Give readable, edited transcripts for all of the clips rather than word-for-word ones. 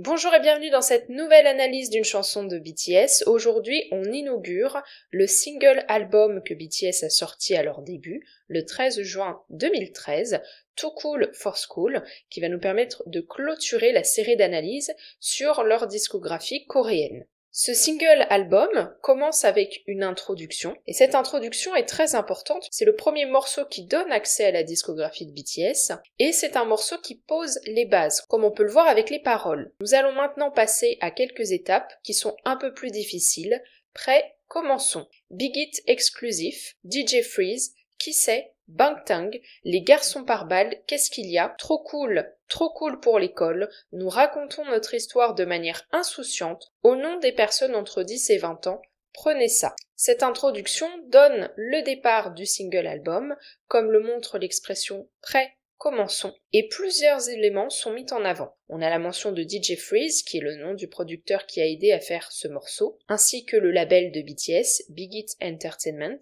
Bonjour et bienvenue dans cette nouvelle analyse d'une chanson de BTS. Aujourd'hui, on inaugure le single album que BTS a sorti à leur début, le 13 juin 2013, Too Cool for School, qui va nous permettre de clôturer la série d'analyses sur leur discographie coréenne. Ce single album commence avec une introduction, et cette introduction est très importante. C'est le premier morceau qui donne accès à la discographie de BTS, et c'est un morceau qui pose les bases, comme on peut le voir avec les paroles. Nous allons maintenant passer à quelques étapes qui sont un peu plus difficiles. Prêts, commençons. Big Hit exclusif, DJ Freeze, Qui c'est, Bangtan, les garçons par balle, qu'est-ce qu'il y a, trop cool pour l'école, nous racontons notre histoire de manière insouciante, au nom des personnes entre 10 et 20 ans, prenez ça. Cette introduction donne le départ du single album, comme le montre l'expression prêt, commençons, et plusieurs éléments sont mis en avant. On a la mention de DJ Freeze, qui est le nom du producteur qui a aidé à faire ce morceau, ainsi que le label de BTS, Big Hit Entertainment,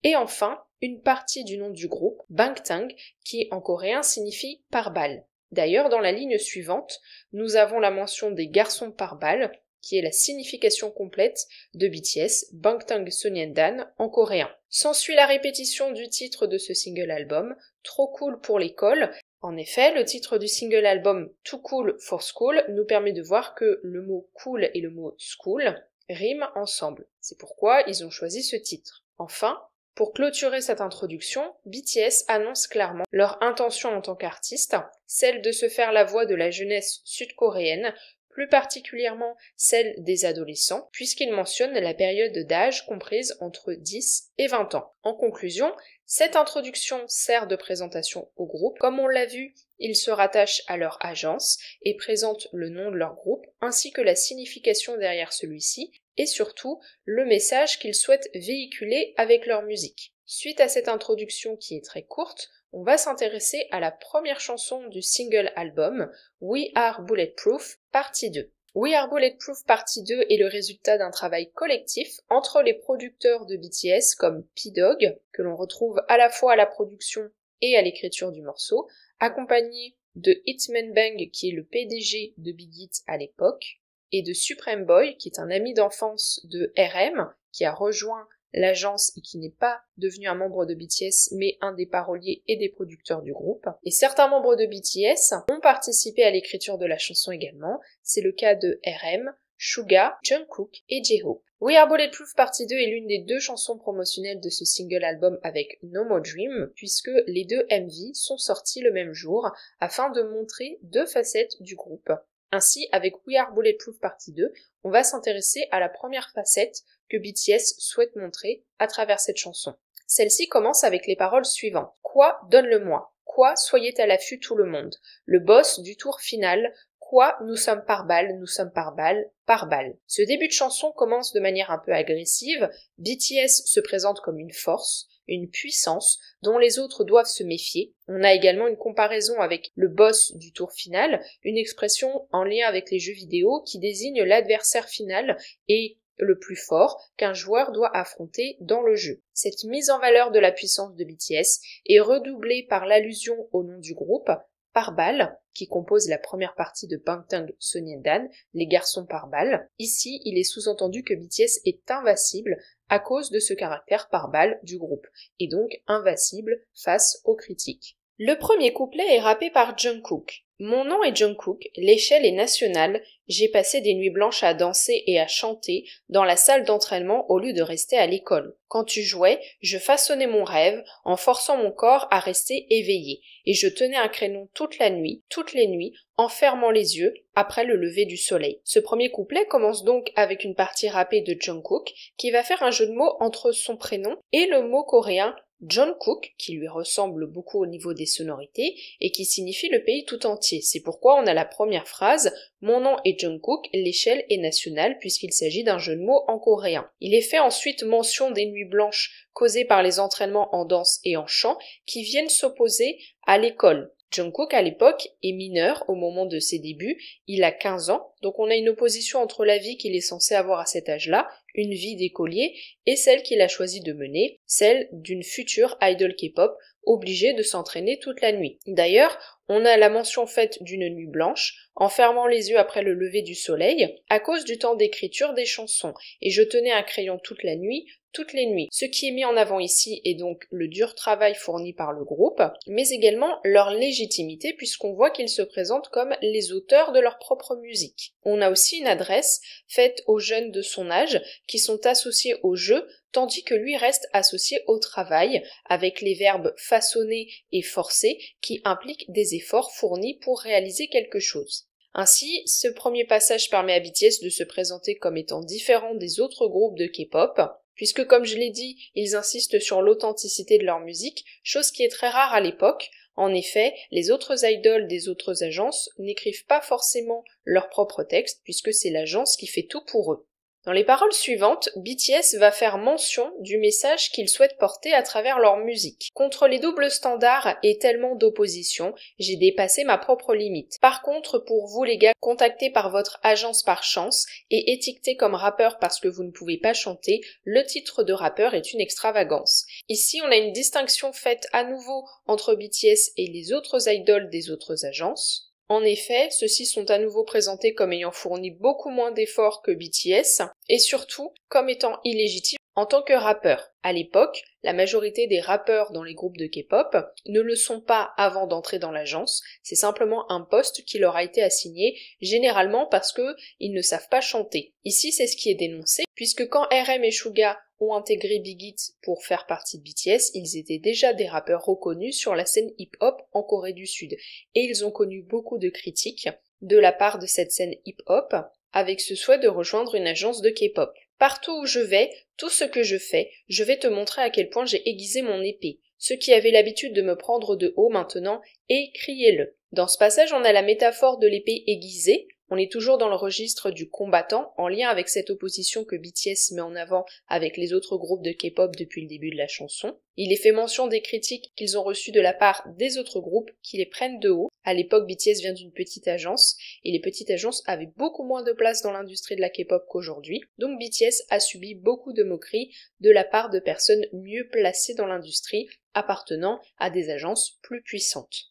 et enfin, une partie du nom du groupe, Bangtan, qui en coréen signifie par balle. D'ailleurs, dans la ligne suivante, nous avons la mention des garçons par balle, qui est la signification complète de BTS, Bangtan Sonyeondan en coréen. S'ensuit la répétition du titre de ce single album, Trop cool pour l'école. En effet, le titre du single album Too Cool for School nous permet de voir que le mot cool et le mot school riment ensemble. C'est pourquoi ils ont choisi ce titre. Enfin, pour clôturer cette introduction, BTS annonce clairement leur intention en tant qu'artiste, celle de se faire la voix de la jeunesse sud-coréenne, plus particulièrement celle des adolescents, puisqu'ils mentionnent la période d'âge comprise entre 10 et 20 ans. En conclusion, cette introduction sert de présentation au groupe. Comme on l'a vu, ils se rattachent à leur agence et présentent le nom de leur groupe, ainsi que la signification derrière celui-ci, et surtout le message qu'ils souhaitent véhiculer avec leur musique. Suite à cette introduction qui est très courte, on va s'intéresser à la première chanson du single album, We Are Bulletproof, partie 2. We Are Bulletproof partie 2 est le résultat d'un travail collectif entre les producteurs de BTS comme P-Dog, que l'on retrouve à la fois à la production et à l'écriture du morceau, accompagné de Hitman Bang qui est le PDG de Big Hit à l'époque, et de Supreme Boy qui est un ami d'enfance de RM qui a rejoint l'agence et qui n'est pas devenu un membre de BTS mais un des paroliers et des producteurs du groupe. Et certains membres de BTS ont participé à l'écriture de la chanson également, c'est le cas de RM, Suga, Jungkook et J-Hope. We Are Bulletproof Partie 2 est l'une des deux chansons promotionnelles de ce single album avec No More Dream, puisque les deux MV sont sortis le même jour afin de montrer deux facettes du groupe. Ainsi, avec We Are Bulletproof Partie 2, on va s'intéresser à la première facette que BTS souhaite montrer à travers cette chanson. Celle-ci commence avec les paroles suivantes. Quoi, donne-le-moi. Quoi, soyez à l'affût tout le monde. Le boss du tour final. Quoi, nous sommes par balle, par balle. Ce début de chanson commence de manière un peu agressive. BTS se présente comme une force, une puissance dont les autres doivent se méfier. On a également une comparaison avec le boss du tour final, une expression en lien avec les jeux vidéo qui désigne l'adversaire final et le plus fort qu'un joueur doit affronter dans le jeu. Cette mise en valeur de la puissance de BTS est redoublée par l'allusion au nom du groupe, par balle, qui compose la première partie de Bangtan Sonyeondan, les garçons par balle. Ici, il est sous-entendu que BTS est invincible à cause de ce caractère par balle du groupe, et donc invincible face aux critiques. Le premier couplet est rappé par Jungkook. Mon nom est Jungkook, l'échelle est nationale, j'ai passé des nuits blanches à danser et à chanter dans la salle d'entraînement au lieu de rester à l'école. Quand tu jouais, je façonnais mon rêve en forçant mon corps à rester éveillé, et je tenais un crayon toute la nuit, toutes les nuits, en fermant les yeux après le lever du soleil. Ce premier couplet commence donc avec une partie rappée de Jungkook qui va faire un jeu de mots entre son prénom et le mot coréen Jungkook, qui lui ressemble beaucoup au niveau des sonorités et qui signifie le pays tout entier. C'est pourquoi on a la première phrase « Mon nom est Jungkook, l'échelle est nationale » puisqu'il s'agit d'un jeu de mots en coréen. Il est fait ensuite mention des nuits blanches causées par les entraînements en danse et en chant qui viennent s'opposer à l'école. Jungkook à l'époque est mineur au moment de ses débuts, il a 15 ans, Donc on a une opposition entre la vie qu'il est censé avoir à cet âge-là, une vie d'écolier, et celle qu'il a choisi de mener, celle d'une future idol K-pop obligée de s'entraîner toute la nuit. D'ailleurs, on a la mention faite d'une nuit blanche, en fermant les yeux après le lever du soleil, à cause du temps d'écriture des chansons, et je tenais un crayon toute la nuit, toutes les nuits. Ce qui est mis en avant ici est donc le dur travail fourni par le groupe, mais également leur légitimité puisqu'on voit qu'ils se présentent comme les auteurs de leur propre musique. On a aussi une adresse faite aux jeunes de son âge qui sont associés au jeu, tandis que lui reste associé au travail, avec les verbes façonner et forcer qui impliquent des efforts fournis pour réaliser quelque chose. Ainsi, ce premier passage permet à BTS de se présenter comme étant différent des autres groupes de K-pop, puisque comme je l'ai dit, ils insistent sur l'authenticité de leur musique, chose qui est très rare à l'époque. En effet, les autres idoles des autres agences n'écrivent pas forcément leurs propres textes, puisque c'est l'agence qui fait tout pour eux. Dans les paroles suivantes, BTS va faire mention du message qu'ils souhaitent porter à travers leur musique. Contre les doubles standards et tellement d'opposition, j'ai dépassé ma propre limite. Par contre, pour vous les gars, contactés par votre agence par chance et étiquetés comme rappeur parce que vous ne pouvez pas chanter, le titre de rappeur est une extravagance. Ici, on a une distinction faite à nouveau entre BTS et les autres idoles des autres agences. En effet, ceux-ci sont à nouveau présentés comme ayant fourni beaucoup moins d'efforts que BTS, et surtout comme étant illégitimes en tant que rappeurs. À l'époque, la majorité des rappeurs dans les groupes de K-pop ne le sont pas avant d'entrer dans l'agence, c'est simplement un poste qui leur a été assigné, généralement parce que ils ne savent pas chanter. Ici, c'est ce qui est dénoncé, puisque quand RM et Suga ont intégré Big Hit pour faire partie de BTS, ils étaient déjà des rappeurs reconnus sur la scène hip-hop en Corée du Sud, et ils ont connu beaucoup de critiques de la part de cette scène hip-hop, avec ce souhait de rejoindre une agence de K-pop. Partout où je vais, tout ce que je fais, je vais te montrer à quel point j'ai aiguisé mon épée. Ceux qui avaient l'habitude de me prendre de haut maintenant, écriez-le. Dans ce passage, on a la métaphore de l'épée aiguisée. On est toujours dans le registre du combattant, en lien avec cette opposition que BTS met en avant avec les autres groupes de K-pop depuis le début de la chanson. Il est fait mention des critiques qu'ils ont reçues de la part des autres groupes qui les prennent de haut. À l'époque, BTS vient d'une petite agence, et les petites agences avaient beaucoup moins de place dans l'industrie de la K-pop qu'aujourd'hui. Donc BTS a subi beaucoup de moqueries de la part de personnes mieux placées dans l'industrie, appartenant à des agences plus puissantes.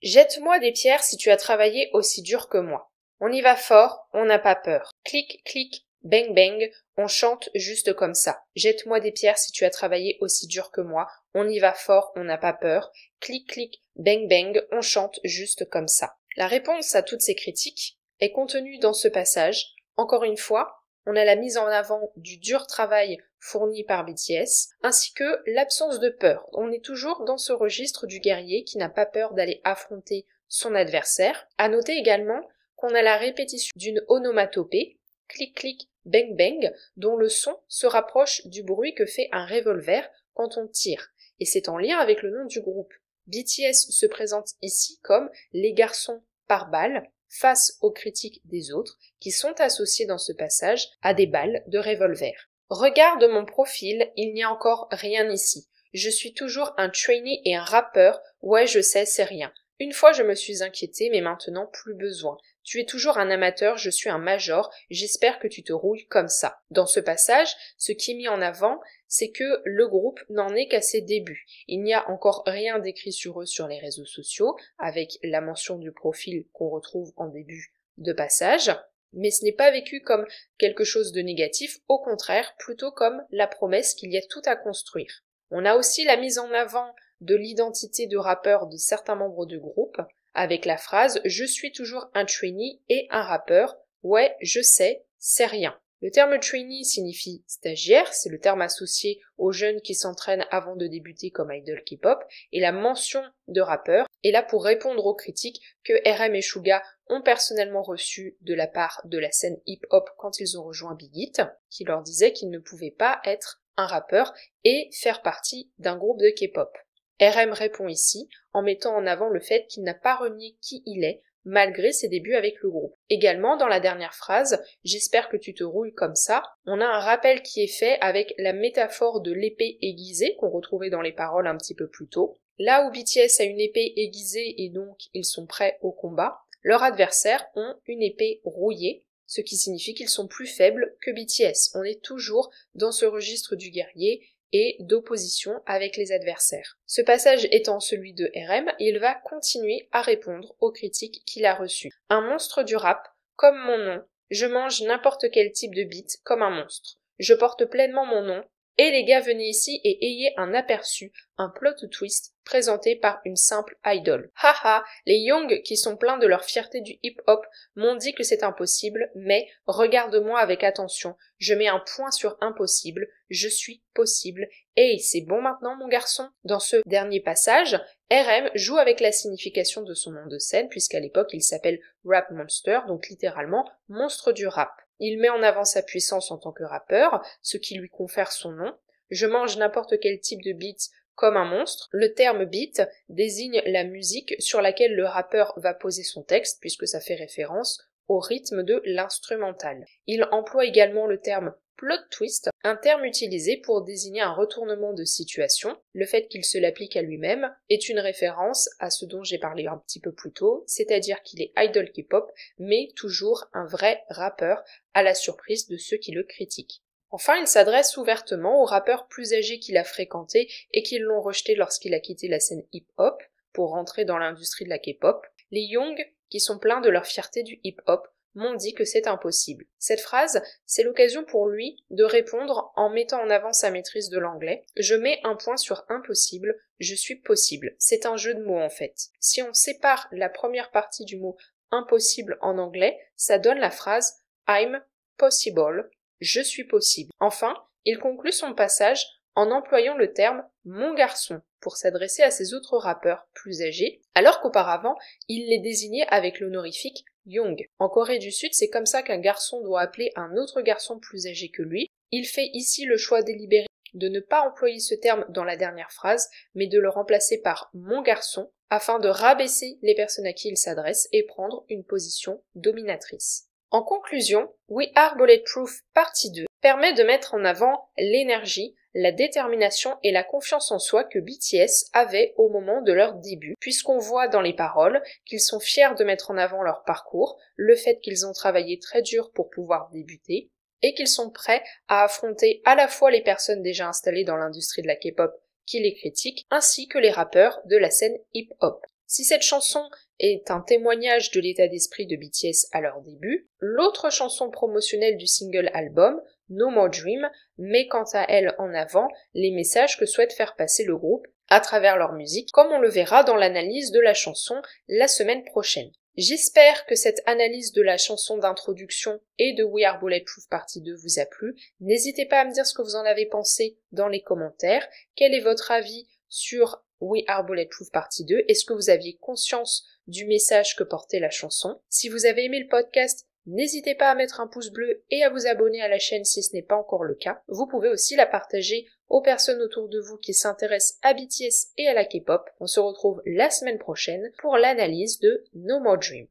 Jette-moi des pierres si tu as travaillé aussi dur que moi. On y va fort, on n'a pas peur. Clic, clic, bang, bang, on chante juste comme ça. Jette-moi des pierres si tu as travaillé aussi dur que moi. On y va fort, on n'a pas peur. Clic, clic, bang, bang, on chante juste comme ça. La réponse à toutes ces critiques est contenue dans ce passage. Encore une fois, on a la mise en avant du dur travail fourni par BTS, ainsi que l'absence de peur. On est toujours dans ce registre du guerrier qui n'a pas peur d'aller affronter son adversaire. À noter également qu'on a la répétition d'une onomatopée, clic clic bang bang, dont le son se rapproche du bruit que fait un revolver quand on tire, et c'est en lien avec le nom du groupe. BTS se présente ici comme les garçons par balle, face aux critiques des autres, qui sont associés dans ce passage à des balles de revolver. Regarde mon profil, il n'y a encore rien ici. Je suis toujours un trainee et un rappeur, ouais je sais, c'est rien. Une fois je me suis inquiétée, mais maintenant plus besoin. Tu es toujours un amateur, je suis un major, j'espère que tu te rouilles comme ça. Dans ce passage, ce qui est mis en avant, c'est que le groupe n'en est qu'à ses débuts. Il n'y a encore rien d'écrit sur eux sur les réseaux sociaux, avec la mention du profil qu'on retrouve en début de passage, mais ce n'est pas vécu comme quelque chose de négatif, au contraire, plutôt comme la promesse qu'il y a tout à construire. On a aussi la mise en avant de l'identité de rappeur de certains membres du groupe, avec la phrase « Je suis toujours un trainee et un rappeur, ouais, je sais, c'est rien ». Le terme trainee signifie stagiaire, c'est le terme associé aux jeunes qui s'entraînent avant de débuter comme idol K-pop, et la mention de rappeur est là pour répondre aux critiques que RM et Suga ont personnellement reçues de la part de la scène hip-hop quand ils ont rejoint Big Hit, qui leur disait qu'ils ne pouvaient pas être un rappeur et faire partie d'un groupe de K-pop. RM répond ici en mettant en avant le fait qu'il n'a pas renié qui il est malgré ses débuts avec le groupe. Également, dans la dernière phrase « J'espère que tu te rouilles comme ça », on a un rappel qui est fait avec la métaphore de l'épée aiguisée qu'on retrouvait dans les paroles un petit peu plus tôt. Là où BTS a une épée aiguisée et donc ils sont prêts au combat, leurs adversaires ont une épée rouillée, ce qui signifie qu'ils sont plus faibles que BTS. On est toujours dans ce registre du guerrier et d'opposition avec les adversaires. Ce passage étant celui de RM, il va continuer à répondre aux critiques qu'il a reçues. Un monstre du rap, comme mon nom, je mange n'importe quel type de beat comme un monstre. Je porte pleinement mon nom, et les gars venez ici et ayez un aperçu, un plot twist présenté par une simple idole. Haha, les Young qui sont pleins de leur fierté du hip-hop m'ont dit que c'est impossible, mais regarde-moi avec attention, je mets un point sur impossible, je suis possible. Hey, c'est bon maintenant mon garçon? Dans ce dernier passage, RM joue avec la signification de son nom de scène, puisqu'à l'époque il s'appelle Rap Monster, donc littéralement monstre du rap. Il met en avant sa puissance en tant que rappeur, ce qui lui confère son nom. Je mange n'importe quel type de beat comme un monstre. Le terme beat désigne la musique sur laquelle le rappeur va poser son texte, puisque ça fait référence au rythme de l'instrumental. Il emploie également le terme plot twist, un terme utilisé pour désigner un retournement de situation. Le fait qu'il se l'applique à lui-même est une référence à ce dont j'ai parlé un petit peu plus tôt, c'est-à-dire qu'il est idol K-pop, mais toujours un vrai rappeur, à la surprise de ceux qui le critiquent. Enfin, il s'adresse ouvertement aux rappeurs plus âgés qu'il a fréquentés et qui l'ont rejeté lorsqu'il a quitté la scène hip-hop pour rentrer dans l'industrie de la K-pop. Les Young, qui sont pleins de leur fierté du hip-hop, m'ont dit que c'est impossible. Cette phrase, c'est l'occasion pour lui de répondre en mettant en avant sa maîtrise de l'anglais. Je mets un point sur impossible, je suis possible. C'est un jeu de mots en fait. Si on sépare la première partie du mot impossible en anglais, ça donne la phrase I'm possible, je suis possible. Enfin, il conclut son passage en employant le terme mon garçon pour s'adresser à ses autres rappeurs plus âgés, alors qu'auparavant, il les désignait avec l'honorifique Young. En Corée du Sud, c'est comme ça qu'un garçon doit appeler un autre garçon plus âgé que lui. Il fait ici le choix délibéré de ne pas employer ce terme dans la dernière phrase, mais de le remplacer par mon garçon, afin de rabaisser les personnes à qui il s'adresse et prendre une position dominatrice. En conclusion, We Are Bulletproof partie 2 permet de mettre en avant l'énergie, la détermination et la confiance en soi que BTS avait au moment de leur début, puisqu'on voit dans les paroles qu'ils sont fiers de mettre en avant leur parcours, le fait qu'ils ont travaillé très dur pour pouvoir débuter, et qu'ils sont prêts à affronter à la fois les personnes déjà installées dans l'industrie de la K-pop qui les critiquent, ainsi que les rappeurs de la scène hip-hop. Si cette chanson est un témoignage de l'état d'esprit de BTS à leur début, l'autre chanson promotionnelle du single album, No More Dream, met quant à elle en avant les messages que souhaite faire passer le groupe à travers leur musique, comme on le verra dans l'analyse de la chanson la semaine prochaine. J'espère que cette analyse de la chanson d'introduction et de We Are Bulletproof partie 2 vous a plu. N'hésitez pas à me dire ce que vous en avez pensé dans les commentaires. Quel est votre avis sur We Are Bulletproof partie 2? Est-ce que vous aviez conscience du message que portait la chanson? Si vous avez aimé le podcast, n'hésitez pas à mettre un pouce bleu et à vous abonner à la chaîne si ce n'est pas encore le cas. Vous pouvez aussi la partager aux personnes autour de vous qui s'intéressent à BTS et à la K-pop. On se retrouve la semaine prochaine pour l'analyse de No More Dream.